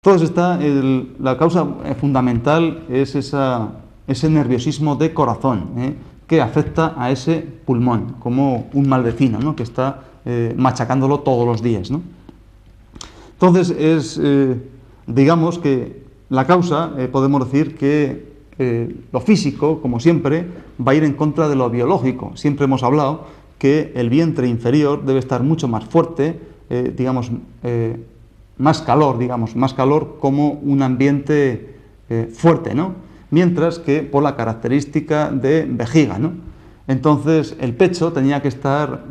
Entonces la causa fundamental es ese nerviosismo de corazón, que afecta a ese pulmón, como un mal vecino, ¿no?, que está machacándolo todos los días, ¿no? Entonces digamos que la causa, podemos decir que lo físico, como siempre, va a ir en contra de lo biológico. Siempre hemos hablado que el vientre inferior debe estar mucho más fuerte, más calor como un ambiente fuerte, ¿no?, mientras que por la característica de vejiga, ¿no? Entonces el pecho tenía que estar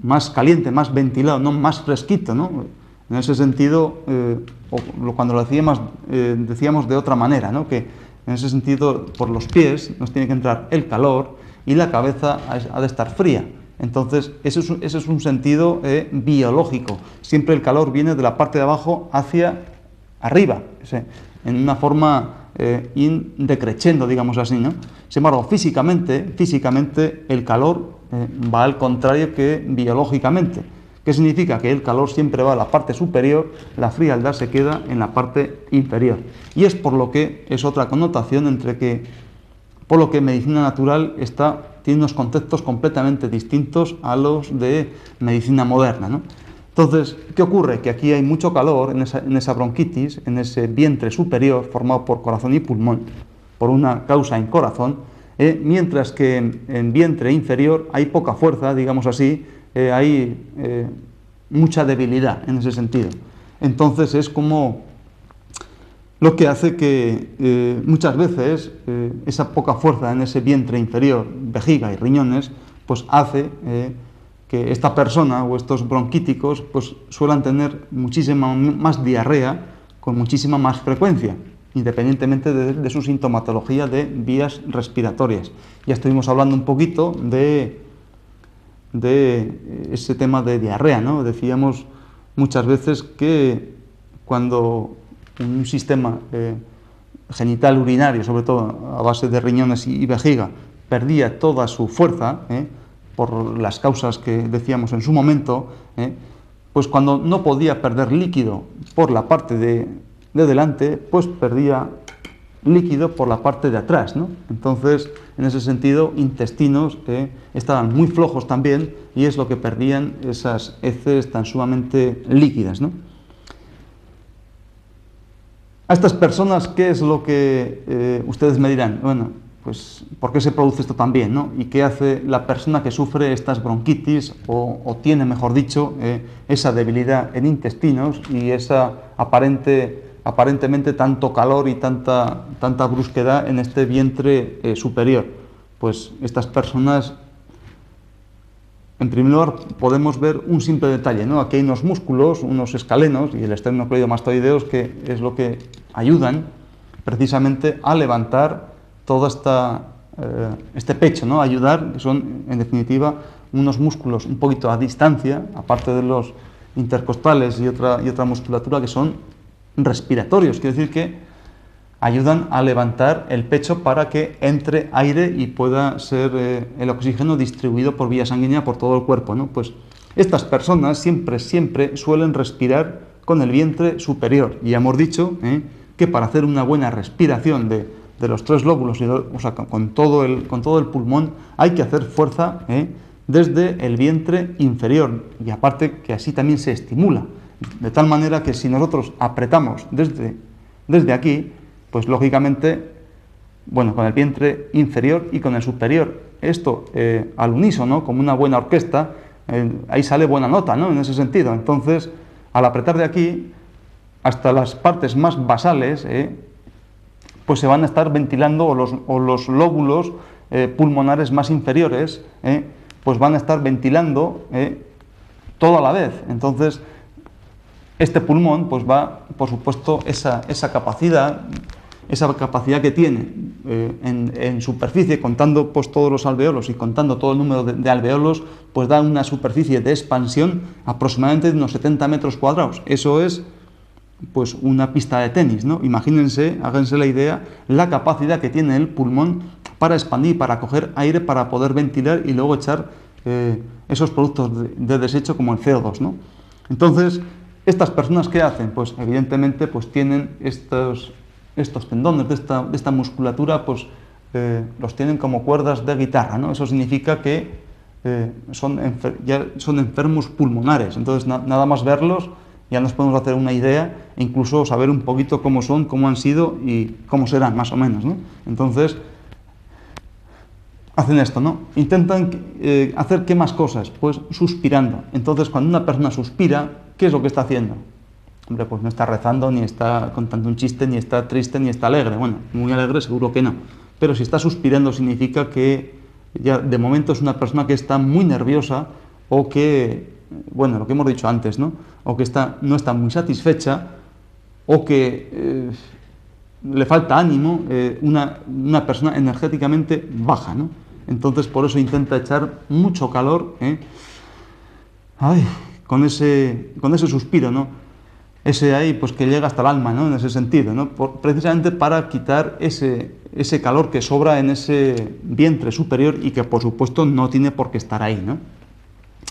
más caliente, más ventilado, no más fresquito, ¿no? En ese sentido, cuando lo decíamos de otra manera, ¿no?, que en ese sentido por los pies nos tiene que entrar el calor y la cabeza ha de estar fría. Entonces, ese es un sentido biológico. Siempre el calor viene de la parte de abajo hacia arriba, en una forma decreciendo, digamos así, ¿no? Sin embargo, físicamente el calor va al contrario que biológicamente. ¿Qué significa? Que el calor siempre va a la parte superior, la frialdad se queda en la parte inferior. Y es por lo que es otra connotación por lo que medicina natural tiene unos conceptos completamente distintos a los de medicina moderna, ¿no? Entonces, ¿qué ocurre? Que aquí hay mucho calor en esa bronquitis, en ese vientre superior formado por corazón y pulmón, por una causa en corazón, mientras que en vientre inferior hay poca fuerza, digamos así, hay mucha debilidad en ese sentido. Entonces es como lo que hace que muchas veces esa poca fuerza en ese vientre inferior, vejiga y riñones, pues hace que esta persona o estos bronquíticos pues suelan tener muchísima más diarrea con muchísima más frecuencia, independientemente de su sintomatología de vías respiratorias. Ya estuvimos hablando un poquito de ese tema de diarrea, ¿no? Decíamos muchas veces que cuando un sistema genital urinario, sobre todo a base de riñones y vejiga, perdía toda su fuerza, por las causas que decíamos en su momento, pues cuando no podía perder líquido por la parte de delante, pues perdía líquido por la parte de atrás, ¿no? Entonces, en ese sentido, intestinos estaban muy flojos también y es lo que perdían esas heces tan sumamente líquidas, ¿no? A estas personas, ¿qué es lo que ustedes me dirán? Bueno, pues, ¿por qué se produce esto también, ¿no? ¿Y qué hace la persona que sufre estas bronquitis o tiene, mejor dicho, esa debilidad en intestinos y esa aparentemente tanto calor y tanta brusquedad en este vientre superior? Pues estas personas, en primer lugar, podemos ver un simple detalle, ¿no? Aquí hay unos músculos, unos escalenos y el esternocleidomastoideos, que es lo que ayudan precisamente a levantar todo este pecho, ¿no? Ayudar, son en definitiva unos músculos un poquito a distancia, aparte de los intercostales y otra musculatura que son respiratorios, quiere decir que ayudan a levantar el pecho para que entre aire y pueda ser el oxígeno distribuido por vía sanguínea por todo el cuerpo, ¿no? Pues estas personas siempre suelen respirar con el vientre superior, y ya hemos dicho que para hacer una buena respiración de los tres lóbulos, o sea, con todo el pulmón, hay que hacer fuerza desde el vientre inferior, y aparte que así también se estimula, de tal manera que si nosotros apretamos desde aquí, pues lógicamente, bueno, con el vientre inferior y con el superior, esto al unísono, como una buena orquesta, ahí sale buena nota, ¿no?, en ese sentido. Entonces, al apretar de aquí hasta las partes más basales, pues se van a estar ventilando, o los lóbulos pulmonares más inferiores, pues van a estar ventilando todo a la vez. Entonces, este pulmón pues va, por supuesto, esa capacidad que tiene en superficie, contando pues todos los alveolos y contando todo el número de alveolos, pues da una superficie de expansión aproximadamente de unos 70 metros cuadrados. Eso es pues una pista de tenis, ¿no? Imagínense, háganse la idea, la capacidad que tiene el pulmón para expandir, para coger aire, para poder ventilar y luego echar esos productos de desecho como el CO2, ¿no? Entonces, ¿Estas personas qué hacen? Pues evidentemente pues tienen estos tendones de esta musculatura, pues los tienen como cuerdas de guitarra, ¿no? Eso significa que ya son enfermos pulmonares. Entonces nada más verlos ya nos podemos hacer una idea e incluso saber un poquito cómo son, cómo han sido y cómo serán, más o menos, ¿no? Entonces hacen esto, ¿no? Intentan hacer ¿qué más cosas? Pues suspirando. Entonces cuando una persona suspira, ¿qué es lo que está haciendo? Hombre, pues no está rezando, ni está contando un chiste, ni está triste, ni está alegre. Bueno, muy alegre seguro que no. Pero si está suspirando significa que ya de momento es una persona que está muy nerviosa o que, bueno, lo que hemos dicho antes, ¿no? O que no está muy satisfecha o que le falta ánimo, una persona energéticamente baja, ¿no? Entonces por eso intenta echar mucho calor, con ese suspiro, ¿no? Ese ahí, pues que llega hasta el alma, ¿no? En ese sentido, ¿no? Precisamente para quitar ese calor que sobra en ese vientre superior y que por supuesto no tiene por qué estar ahí, ¿no?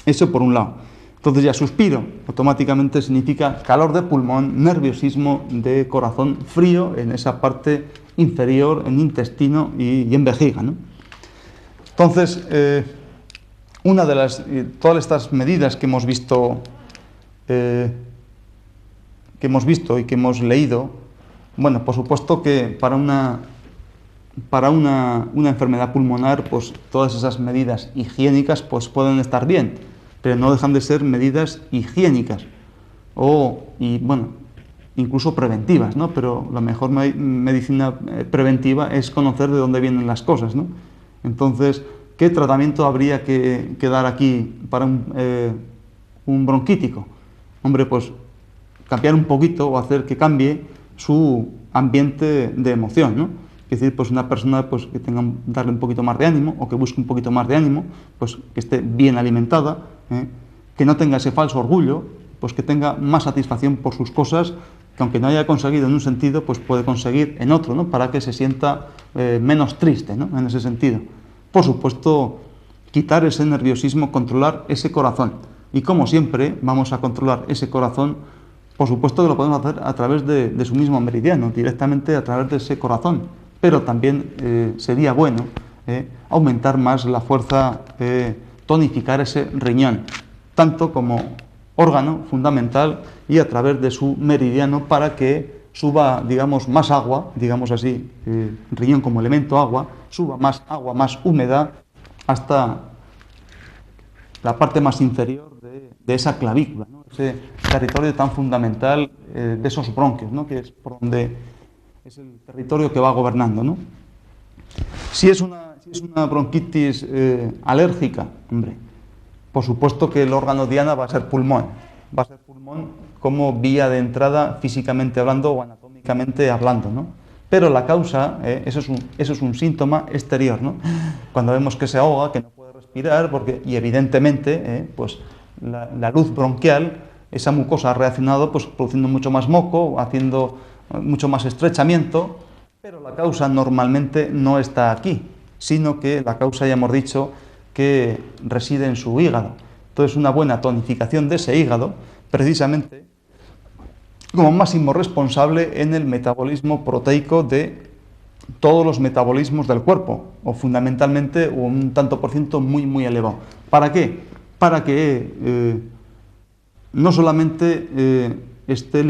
Eso por un lado. Entonces ya suspiro, automáticamente significa calor de pulmón, nerviosismo de corazón, frío en esa parte inferior, en intestino y en vejiga, ¿no? Entonces, una de todas estas medidas que hemos visto y que hemos leído, bueno, por supuesto que para una enfermedad pulmonar, pues todas esas medidas higiénicas pues pueden estar bien, pero no dejan de ser medidas higiénicas y bueno, incluso preventivas, ¿no? Pero la mejor medicina preventiva es conocer de dónde vienen las cosas, ¿no? Entonces, ¿qué tratamiento habría que dar aquí para un bronquítico? Hombre, pues cambiar un poquito o hacer que cambie su ambiente de emoción, ¿no? Es decir, pues una persona pues, que darle un poquito más de ánimo o que busque un poquito más de ánimo, pues que esté bien alimentada, que no tenga ese falso orgullo, pues que tenga más satisfacción por sus cosas, que aunque no haya conseguido en un sentido, pues puede conseguir en otro, ¿no? Para que se sienta menos triste, ¿no? En ese sentido. Por supuesto, quitar ese nerviosismo, controlar ese corazón. Y como siempre, vamos a controlar ese corazón. Por supuesto que lo podemos hacer a través de su mismo meridiano, directamente a través de ese corazón, pero también sería bueno aumentar más la fuerza, tonificar ese riñón, tanto como órgano fundamental y a través de su meridiano para que suba, digamos, más agua, digamos así, riñón como elemento agua, suba más agua, más húmeda hasta la parte más inferior de esa clavícula, ¿no? Ese territorio tan fundamental de esos bronquios, ¿no? Que es por donde es el territorio que va gobernando, ¿no? Si es una bronquitis alérgica, hombre, por supuesto que el órgano diana va a ser pulmón como vía de entrada físicamente hablando o anatómicamente hablando, ¿no? Pero la causa, eso es un síntoma exterior, ¿no? Cuando vemos que se ahoga, que no puede respirar, y evidentemente, pues la luz bronquial, esa mucosa ha reaccionado pues, produciendo mucho más moco, haciendo mucho más estrechamiento, pero la causa normalmente no está aquí, sino que la causa, ya hemos dicho, que reside en su hígado. Entonces, una buena tonificación de ese hígado, precisamente, como máximo responsable en el metabolismo proteico de todos los metabolismos del cuerpo, o fundamentalmente un tanto por ciento muy, muy elevado. ¿Para qué? Para que no solamente esté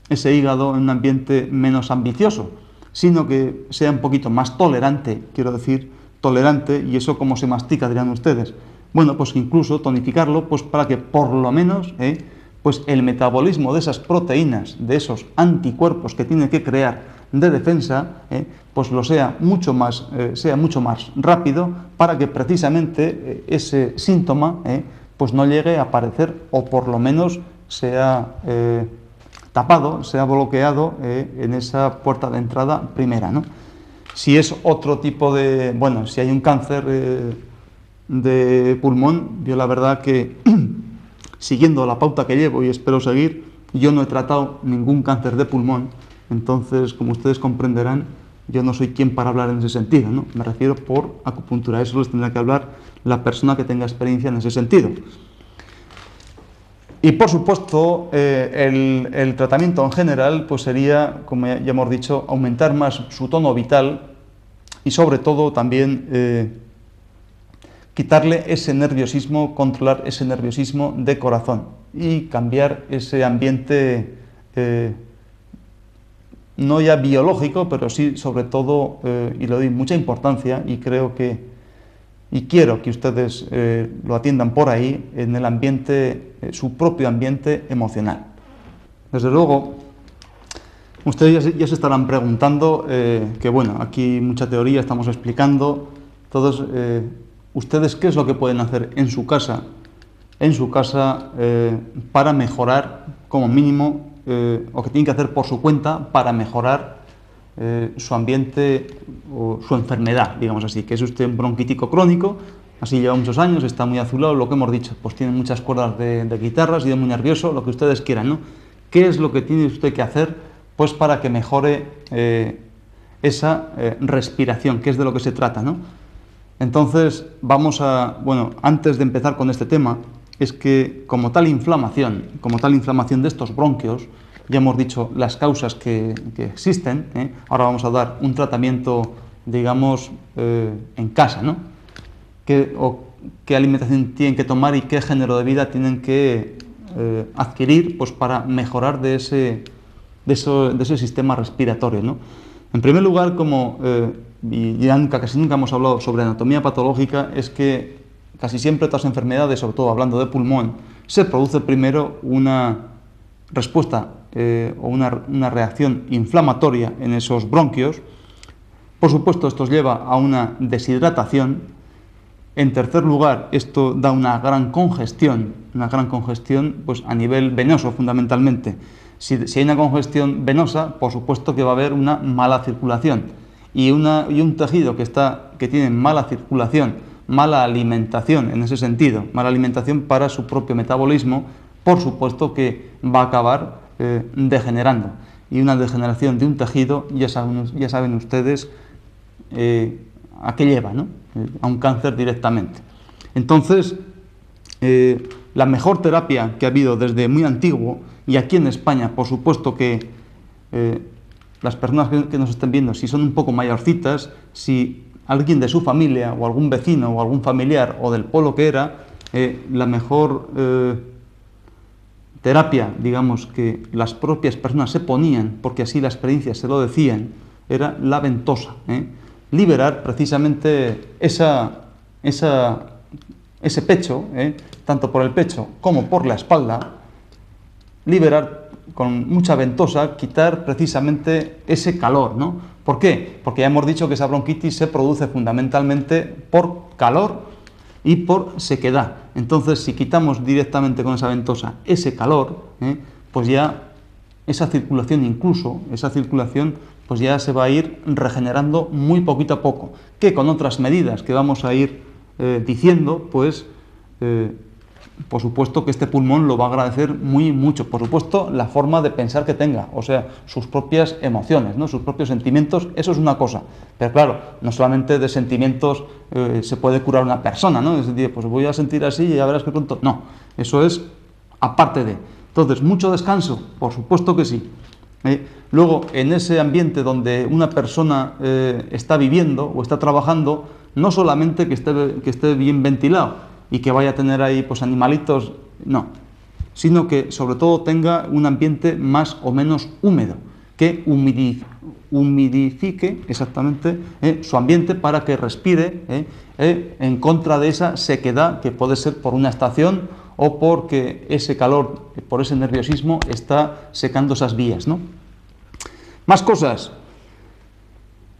ese hígado en un ambiente menos ambicioso, sino que sea un poquito más tolerante, quiero decir, tolerante, y eso como se mastica, dirán ustedes. Bueno, pues incluso tonificarlo, pues para que por lo menos pues el metabolismo de esas proteínas, de esos anticuerpos que tiene que crear de defensa, pues sea mucho más rápido, para que precisamente ese síntoma pues no llegue a aparecer, o por lo menos sea tapado, sea bloqueado en esa puerta de entrada primera, ¿no? Si es otro tipo de, bueno, si hay un cáncer de pulmón, yo la verdad que siguiendo la pauta que llevo y espero seguir, yo no he tratado ningún cáncer de pulmón, entonces, como ustedes comprenderán, yo no soy quien para hablar en ese sentido, ¿no? Me refiero por acupuntura, eso les tendrá que hablar la persona que tenga experiencia en ese sentido. Y por supuesto, el tratamiento en general pues sería, como ya hemos dicho, aumentar más su tono vital y sobre todo también quitarle ese nerviosismo, controlar ese nerviosismo de corazón y cambiar ese ambiente no ya biológico, pero sí sobre todo, y le doy mucha importancia y creo que y quiero que ustedes lo atiendan por ahí, en el ambiente, su propio ambiente emocional. Desde luego, ustedes ya se estarán preguntando, que bueno, aquí mucha teoría estamos explicando, todos, ustedes qué es lo que pueden hacer en su casa para mejorar, como mínimo, o que tienen que hacer por su cuenta para mejorar su ambiente o su enfermedad, digamos así, que es usted un bronquítico crónico, así lleva muchos años, está muy azulado, lo que hemos dicho, pues tiene muchas cuerdas de guitarras y es muy nervioso, lo que ustedes quieran, ¿no? ¿Qué es lo que tiene usted que hacer pues para que mejore esa respiración, que es de lo que se trata, ¿no? Entonces, vamos a, bueno, antes de empezar con este tema, es que como tal inflamación de estos bronquios, ya hemos dicho las causas que existen, ahora vamos a dar un tratamiento, digamos, en casa, ¿no? ¿Qué alimentación tienen que tomar y qué género de vida tienen que adquirir pues, para mejorar de ese sistema respiratorio, ¿no? En primer lugar, como y ya casi nunca hemos hablado sobre anatomía patológica, es que casi siempre otras enfermedades, sobre todo hablando de pulmón, se produce primero una respuesta o una reacción inflamatoria en esos bronquios. Por supuesto, esto lleva a una deshidratación. En tercer lugar, esto da una gran congestión pues, a nivel venoso fundamentalmente. Si hay una congestión venosa, por supuesto que va a haber una mala circulación. Y un tejido que tiene mala circulación, mala alimentación en ese sentido, mala alimentación para su propio metabolismo, por supuesto que va a acabar degenerando. Y una degeneración de un tejido, ya saben ustedes a qué lleva, ¿no? A un cáncer directamente. Entonces, la mejor terapia que ha habido desde muy antiguo, y aquí en España, por supuesto que las personas que nos estén viendo, si son un poco mayorcitas, si alguien de su familia, o algún vecino, o algún familiar, o del pueblo que era, la mejor terapia, digamos, que las propias personas se ponían, porque así la experiencia se lo decían, era la ventosa. Liberar precisamente ese pecho, tanto por el pecho como por la espalda, liberar con mucha ventosa, quitar precisamente ese calor, ¿no? ¿Por qué? Porque ya hemos dicho que esa bronquitis se produce fundamentalmente por calor y por sequedad. Entonces, si quitamos directamente con esa ventosa ese calor, pues ya esa circulación pues ya se va a ir regenerando muy poquito a poco, que con otras medidas que vamos a ir diciendo, pues por supuesto que este pulmón lo va a agradecer mucho. Por supuesto, la forma de pensar que tenga, o sea, sus propias emociones, ¿no? Sus propios sentimientos, eso es una cosa. Pero claro, no solamente de sentimientos se puede curar una persona, ¿no? Es decir, pues voy a sentir así y ya verás que pronto. No, eso es aparte de. Entonces, ¿mucho descanso? Por supuesto que sí. Luego, en ese ambiente donde una persona está viviendo o está trabajando, no solamente que esté bien ventilado, y que vaya a tener ahí pues animalitos, no, sino que sobre todo tenga un ambiente más o menos húmedo, que humidifique exactamente su ambiente para que respire en contra de esa sequedad que puede ser por una estación o porque ese calor, por ese nerviosismo, está secando esas vías, ¿no? Más cosas.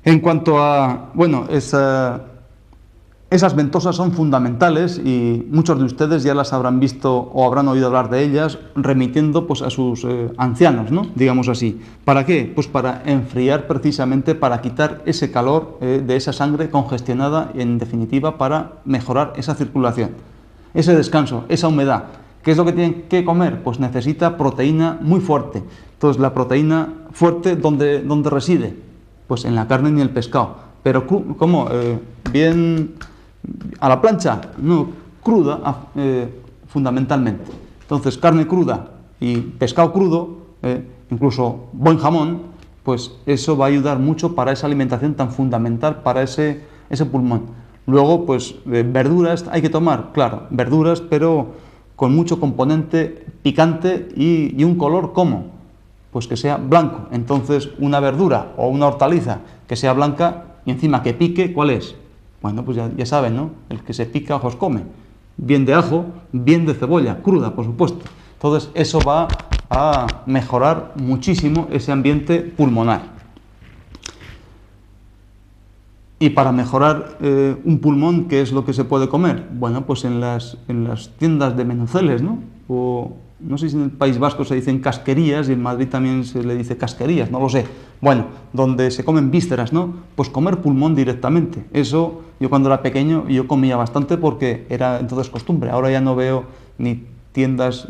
En cuanto a, bueno, esas ventosas son fundamentales y muchos de ustedes ya las habrán visto o habrán oído hablar de ellas remitiendo pues, a sus ancianos, ¿no? Digamos así. ¿Para qué? Pues para enfriar precisamente, para quitar ese calor de esa sangre congestionada, en definitiva para mejorar esa circulación. Ese descanso, esa humedad. ¿Qué es lo que tienen que comer? Pues necesita proteína muy fuerte. Entonces, la proteína fuerte, ¿dónde reside? Pues en la carne y el pescado. Pero, ¿cómo? Bien a la plancha, no, cruda fundamentalmente. Entonces, carne cruda y pescado crudo, incluso buen jamón, pues eso va a ayudar mucho para esa alimentación tan fundamental para ese pulmón. Luego, pues verduras hay que tomar, claro, verduras, pero con mucho componente picante y un color ¿cómo? Pues que sea blanco. Entonces, una verdura o una hortaliza que sea blanca y encima que pique, ¿cuál es? Bueno, pues ya saben, ¿no? El que se pica ojos come. Bien de ajo, bien de cebolla, cruda, por supuesto. Entonces, eso va a mejorar muchísimo ese ambiente pulmonar. Y para mejorar un pulmón, ¿qué es lo que se puede comer? Bueno, pues en las tiendas de menuceles, ¿no? O no sé si en el País Vasco se dicen casquerías y en Madrid también se le dice casquerías, no lo sé. Bueno, donde se comen vísceras, ¿no? Pues comer pulmón directamente. Eso, yo cuando era pequeño, yo comía bastante porque era entonces costumbre. Ahora ya no veo ni tiendas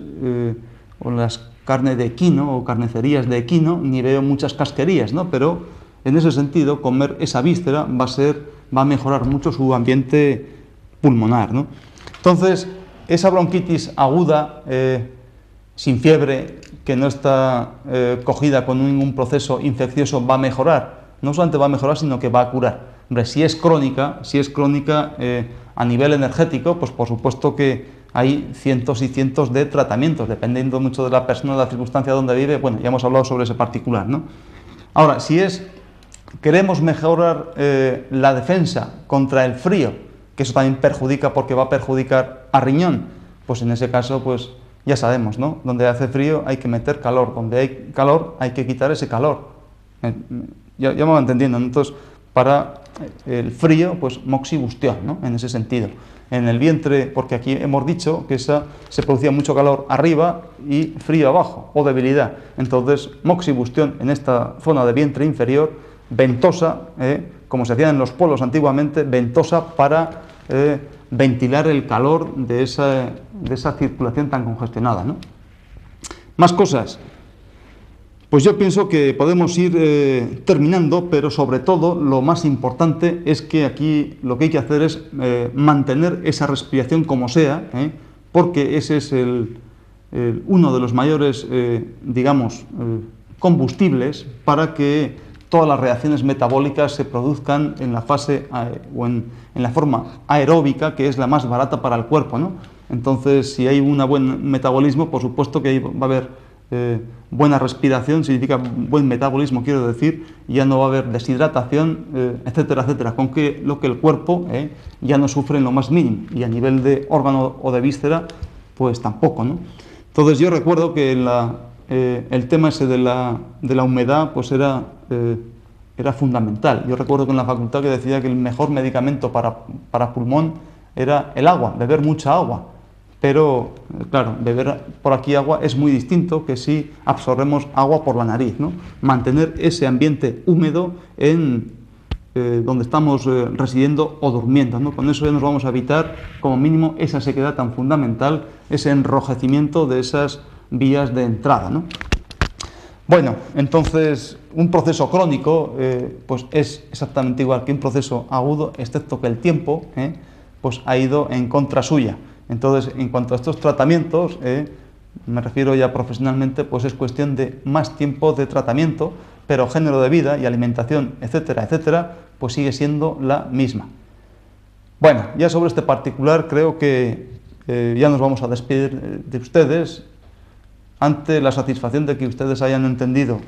con las carne de equino o carnicerías de equino, ni veo muchas casquerías, ¿no? Pero en ese sentido, comer esa víscera va a mejorar mucho su ambiente pulmonar, ¿no? Entonces, esa bronquitis aguda, sin fiebre, que no está cogida con ningún proceso infeccioso, va a mejorar. No solamente va a mejorar, sino que va a curar. Hombre, si es crónica a nivel energético, pues por supuesto que hay cientos y cientos de tratamientos, dependiendo mucho de la persona, de la circunstancia donde vive. Bueno, ya hemos hablado sobre ese particular, ¿no? Ahora, si queremos mejorar la defensa contra el frío, que eso también perjudica porque va a perjudicar a riñón, pues en ese caso, pues ya sabemos, ¿no? Donde hace frío hay que meter calor, donde hay calor hay que quitar ese calor. Ya me va entendiendo, ¿no? Entonces, para el frío, pues moxibustión, ¿no? En ese sentido. En el vientre, porque aquí hemos dicho que se producía mucho calor arriba y frío abajo, o debilidad. Entonces, moxibustión en esta zona de vientre inferior, ventosa, como se hacía en los polos antiguamente, ventosa para ventilar el calor de esa circulación tan congestionada, ¿no? Más cosas. Pues yo pienso que podemos ir terminando, pero sobre todo lo más importante es que aquí lo que hay que hacer es mantener esa respiración como sea, porque ese es uno de los mayores, combustibles para que todas las reacciones metabólicas se produzcan en la fase o en la forma aeróbica, que es la más barata para el cuerpo, ¿no? Entonces, si hay un buen metabolismo, por supuesto que va a haber buena respiración, significa buen metabolismo, quiero decir, ya no va a haber deshidratación, etcétera, etcétera, con lo que el cuerpo ya no sufre en lo más mínimo, y a nivel de órgano o de víscera, pues tampoco, ¿no? Entonces yo recuerdo que el tema ese de la humedad, pues era fundamental. Yo recuerdo que en la facultad que decía que el mejor medicamento para pulmón era el agua, beber mucha agua. Pero, claro, beber por aquí agua es muy distinto que si absorbemos agua por la nariz, ¿no? Mantener ese ambiente húmedo en donde estamos residiendo o durmiendo, ¿no? Con eso ya nos vamos a evitar, como mínimo, esa sequedad tan fundamental, ese enrojecimiento de esas vías de entrada, ¿no? Bueno, entonces, un proceso crónico pues es exactamente igual que un proceso agudo, excepto que el tiempo pues ha ido en contra suya. Entonces, en cuanto a estos tratamientos, me refiero ya profesionalmente, pues es cuestión de más tiempo de tratamiento, pero género de vida y alimentación, etcétera, etcétera, pues sigue siendo la misma. Bueno, ya sobre este particular creo que ya nos vamos a despedir de ustedes, ante la satisfacción de que ustedes hayan entendido,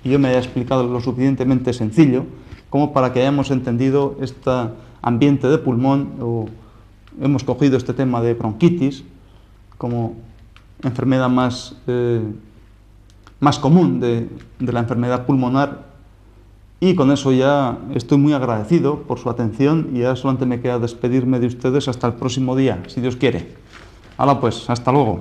y yo me haya explicado lo suficientemente sencillo, como para que hayamos entendido este ambiente de pulmón. Hemos cogido este tema de bronquitis como enfermedad más común de la enfermedad pulmonar, y con eso ya estoy muy agradecido por su atención y ya solamente me queda despedirme de ustedes hasta el próximo día, si Dios quiere. Hala pues, hasta luego.